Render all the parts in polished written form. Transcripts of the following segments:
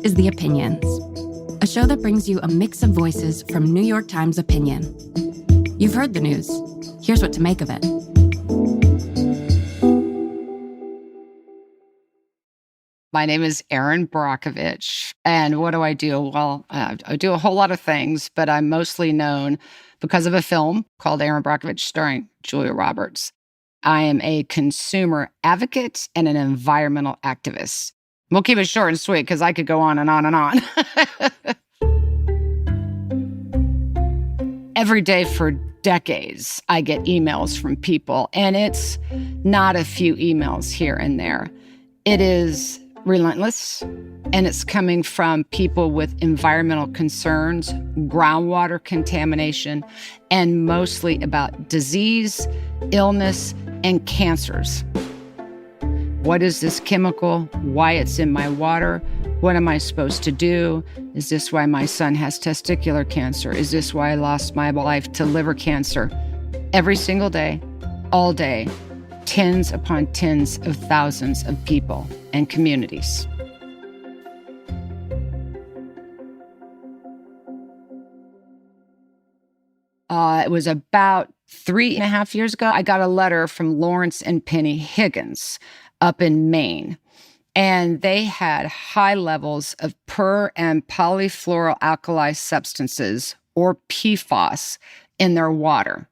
is The Opinions, a show that brings you a mix of voices from New York Times Opinion. You've heard the news. Here's what to make of it. My name is Erin Brockovich, and what do? Well, I do a whole lot of things, but I'm mostly known because of a film called Erin Brockovich starring Julia Roberts. I am a consumer advocate and an environmental activist. We'll keep it short and sweet because I could go on and on and on. Every day for decades, I get emails from people, and it's not a few emails here and there. It is relentless, and it's coming from people with environmental concerns, groundwater contamination, and mostly about disease, illness, and cancers. What is this chemical? Why it's in my water? What am I supposed to do? Is this why my son has testicular cancer? Is this why I lost my life to liver cancer? Every single day, all day, tens upon tens of thousands of people and communities. It was about 3.5 years ago, I got a letter from Lawrence and Penny Higgins up in Maine, and they had high levels of per and polyfluoroalkyl substances, or PFAS, in their water.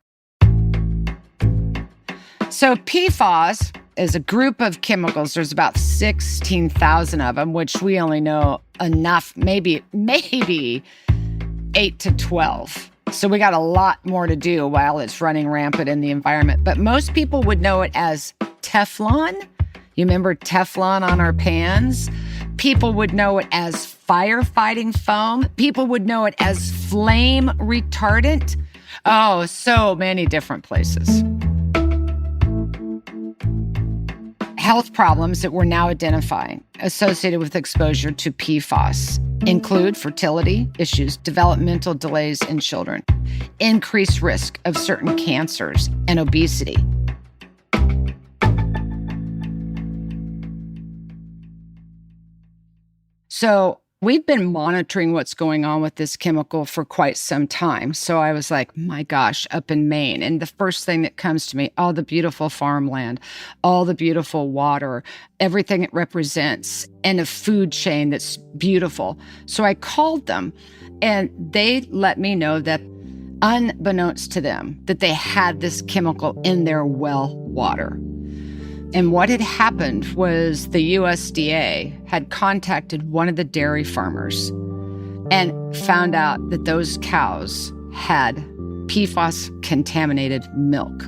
So PFAS is a group of chemicals. There's about 16,000 of them, which we only know enough, maybe 8 to 12. So we got a lot more to do while it's running rampant in the environment. But most people would know it as Teflon. You remember Teflon on our pans? People would know it as firefighting foam. People would know it as flame retardant. Oh, so many different places. Health problems that we're now identifying associated with exposure to PFAS include fertility issues, developmental delays in children, increased risk of certain cancers, and obesity. So we've been monitoring what's going on with this chemical for quite some time. So I was like, my gosh, up in Maine. And the first thing that comes to me, all the beautiful farmland, all the beautiful water, everything it represents, and a food chain that's beautiful. So I called them, and they let me know that unbeknownst to them, that they had this chemical in their well water. And what had happened was the USDA had contacted one of the dairy farmers and found out that those cows had PFAS-contaminated milk.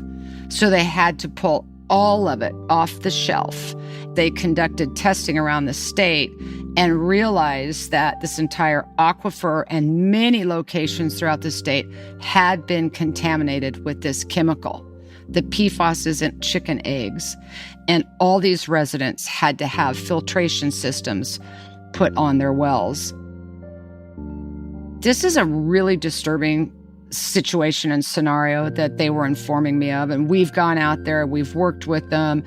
So they had to pull all of it off the shelf. They conducted testing around the state and realized that this entire aquifer and many locations throughout the state had been contaminated with this chemical. The PFAS isn't chicken eggs. And all these residents had to have filtration systems put on their wells. This is a really disturbing situation and scenario that they were informing me of. And we've gone out there, we've worked with them.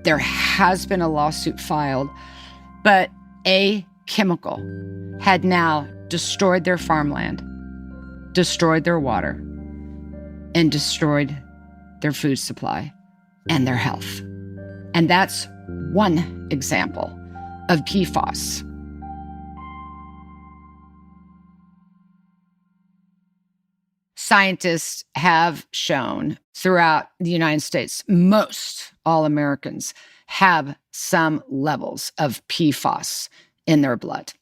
There has been a lawsuit filed. But a chemical had now destroyed their farmland, destroyed their water, and destroyed their food supply and their health. And that's one example of PFAS. Scientists have shown throughout the United States, most all Americans have some levels of PFAS in their blood.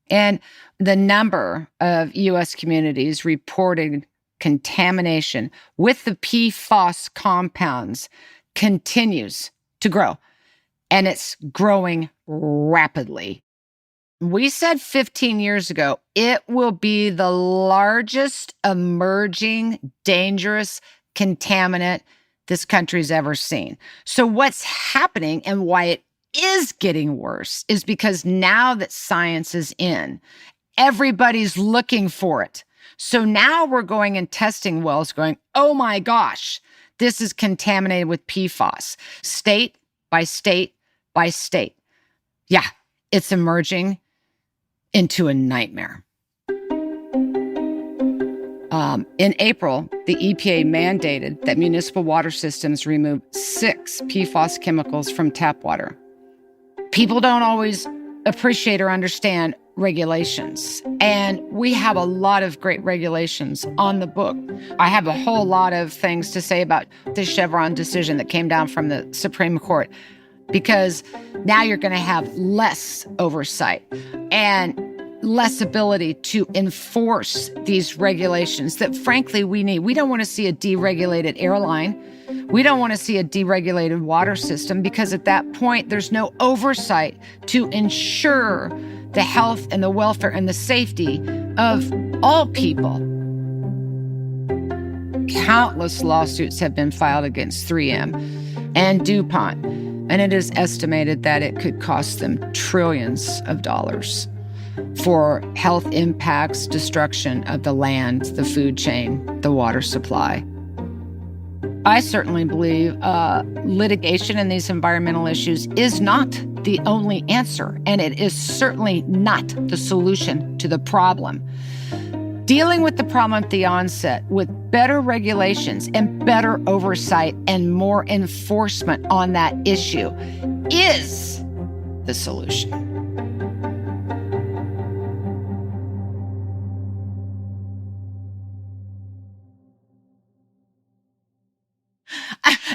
And the number of U.S. communities reporting contamination with the PFAS compounds continues to grow, and it's growing rapidly. We said 15 years ago, it will be the largest emerging dangerous contaminant this country's ever seen. So what's happening and why it is getting worse is because now that science is in, everybody's looking for it. So now we're going and testing wells going, oh my gosh, this is contaminated with PFAS, state by state by state. Yeah, it's emerging into a nightmare. In April, the EPA mandated that municipal water systems remove 6 PFAS chemicals from tap water. People don't always appreciate or understand regulations, and we have a lot of great regulations on the book. I have a whole lot of things to say about the Chevron decision that came down from the Supreme Court, because now you're going to have less oversight and less ability to enforce these regulations that, frankly, we need. We don't want to see a deregulated airline. We don't want to see a deregulated water system, because at that point, there's no oversight to ensure the health and the welfare and the safety of all people. Countless lawsuits have been filed against 3M and DuPont, and it is estimated that it could cost them trillions of dollars for health impacts, destruction of the land, the food chain, the water supply. I certainly believe litigation in these environmental issues is not the only answer, and it is certainly not the solution to the problem. Dealing with the problem at the onset with better regulations and better oversight and more enforcement on that issue is the solution.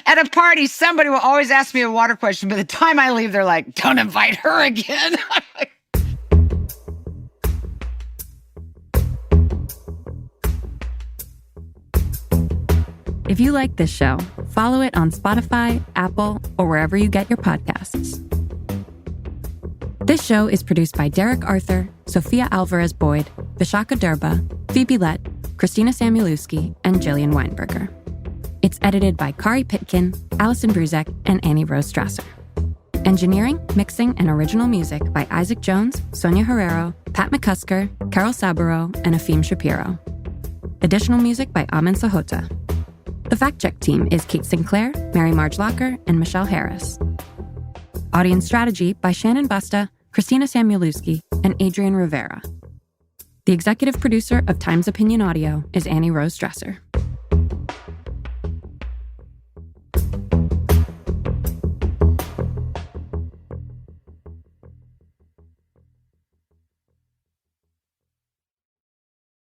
At a party, somebody will always ask me a water question. By the time I leave, they're like, don't invite her again. If you like this show, follow it on Spotify, Apple, or wherever you get your podcasts. This show is produced by Derek Arthur, Sophia Alvarez-Boyd, Vishaka Durba, Phoebe Lett, Christina Samuelewski, and Jillian Weinberger. It's edited by Kari Pitkin, Allison Bruzek, and Annie Rose Strasser. Engineering, mixing, and original music by Isaac Jones, Sonia Herrero, Pat McCusker, Carol Saburo, and Afim Shapiro. Additional music by Amin Sahota. The fact-check team is Kate Sinclair, Mary Marge Locker, and Michelle Harris. Audience strategy by Shannon Busta, Christina Samuelewski, and Adrian Rivera. The executive producer of Times Opinion Audio is Annie Rose Strasser.